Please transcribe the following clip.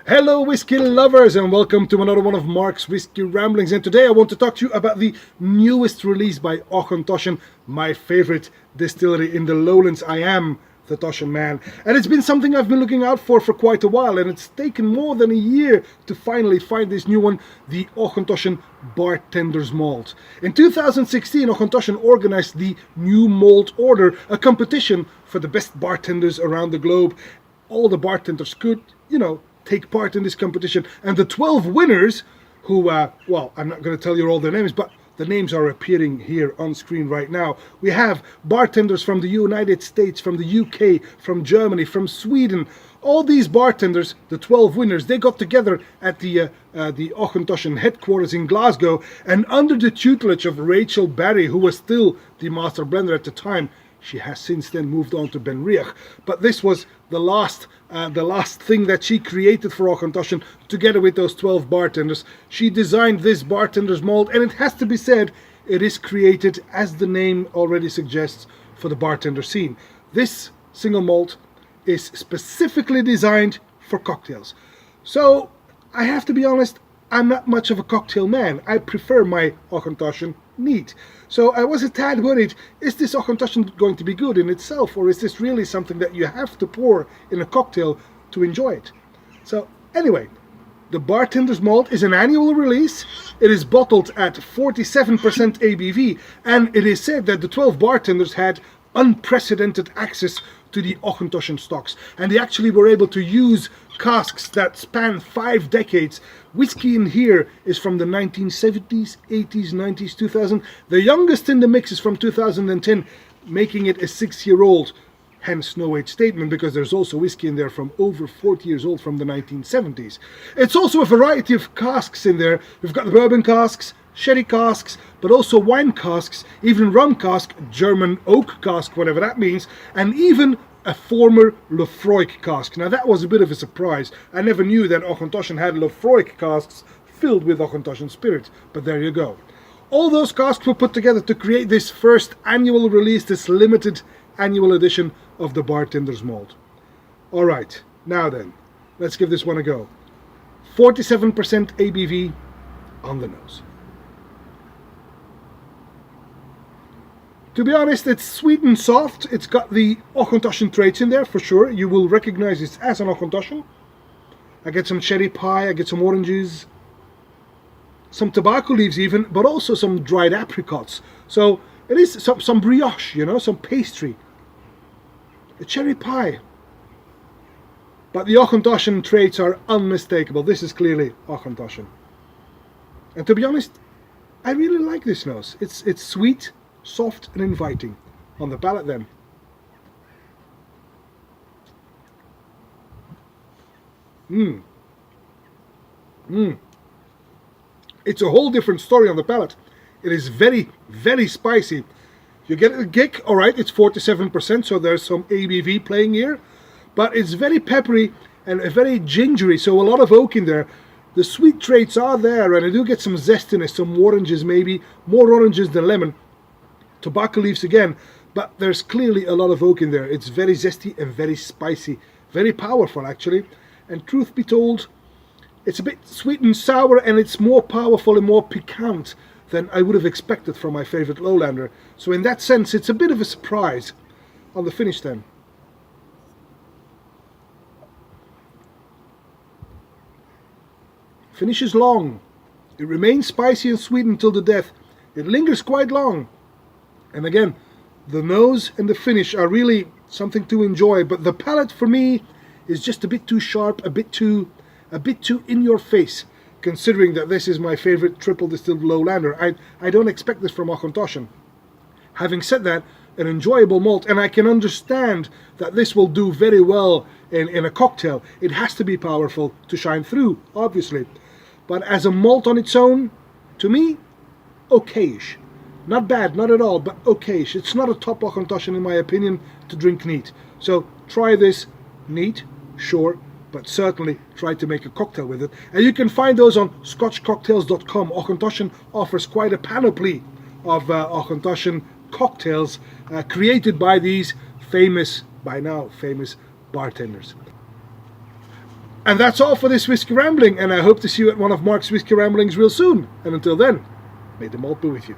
Hello whiskey lovers and welcome to another one of Mark's Whiskey Ramblings, and today I want to talk to you about the newest release by Auchentoshan, my favorite distillery in the lowlands. I am the Toshan Man, and it's been something I've been looking out for quite a while, and it's taken more than a year to finally find this new one, the Auchentoshan Bartender's Malt. In 2016, Auchentoshan organized the new Malt Order, a competition for the best bartenders around the globe. All the bartenders could, take part in this competition, and the 12 winners who, well, I'm not going to tell you all their names, but the names are appearing here on screen right now. We have bartenders from the United States, from the UK, from Germany, from Sweden. All these bartenders, the 12 winners, they got together at the Auchentoshan headquarters in Glasgow, and under the tutelage of Rachel Barry, who was still the master blender at the time. She has since then moved on to Benriach, but this was the last thing that she created for Auchentoshan, together with those 12 bartenders. She designed this bartender's malt, and it has to be said, it is created, as the name already suggests, for the bartender scene. This single malt is specifically designed for cocktails. So I have to be honest, I'm not much of a cocktail man. I prefer my Auchentoshan neat. So I was a tad worried, is this Auchentoshan going to be good in itself, or is this really something that you have to pour in a cocktail to enjoy it? So anyway, the Bartender's Malt is an annual release. It is bottled at 47% ABV, and it is said that the 12 bartenders had unprecedented access to the Auchentoshan stocks, and they actually were able to use casks that span 5 decades. Whiskey in here is from the 1970s, 80s, 90s, 2000. The youngest in the mix is from 2010, making it a 6-year-old. Hence no age statement, because there's also whiskey in there from over 40 years old from the 1970s. It's also a variety of casks in there. We've got the bourbon casks, sherry casks, but also wine casks, even rum cask, German oak cask, whatever that means, and even a former Lefroy cask. Now that was a bit of a surprise. I never knew that Auchentoshan had Lefroy casks filled with Auchentoshan spirit, but there you go. All those casks were put together to create this first annual release, this limited annual edition of the Bartender's Malt. Alright, now then, let's give this one a go. 47% ABV on the nose. To be honest, it's sweet and soft. It's got the Auchentoshan traits in there for sure. You will recognize it as an Auchentoshan. I get some cherry pie, I get some oranges, some tobacco leaves even, but also some dried apricots. So it is some brioche, some pastry. A cherry pie. But the Auchentoshan traits are unmistakable. This is clearly Auchentoshan. And to be honest, I really like this nose. It's sweet, soft and inviting on the palate then. It's a whole different story on the palate. It is very, very spicy. You get a kick, alright, it's 47%, so there's some ABV playing here, but it's very peppery and very gingery, so a lot of oak in there. The sweet traits are there, and I do get some zestiness, some oranges maybe, more oranges than lemon. Tobacco leaves again, but there's clearly a lot of oak in there. It's very zesty and very spicy, very powerful actually, and truth be told, it's a bit sweet and sour, and it's more powerful and more piquant than I would have expected from my favorite lowlander. So in that sense, it's a bit of a surprise on the finish then. Finish is long. It remains spicy and sweet until the death. It lingers quite long. And again, the nose and the finish are really something to enjoy, but the palate for me is just a bit too sharp, a bit too in your face, considering that this is my favorite triple distilled lowlander. I don't expect this from Auchentoshan. Having said that, an enjoyable malt, and I can understand that this will do very well in a cocktail. It has to be powerful to shine through, obviously. But as a malt on its own, to me, okayish. Not bad, not at all, but okayish. It's not a top Auchentoshan in my opinion to drink neat. So try this neat, sure, but certainly try to make a cocktail with it. And you can find those on scotchcocktails.com. Auchentoshan offers quite a panoply of Auchentoshan cocktails created by these by now famous bartenders. And that's all for this Whiskey Rambling, and I hope to see you at one of Mark's Whiskey Ramblings real soon. And until then, may the malt be with you.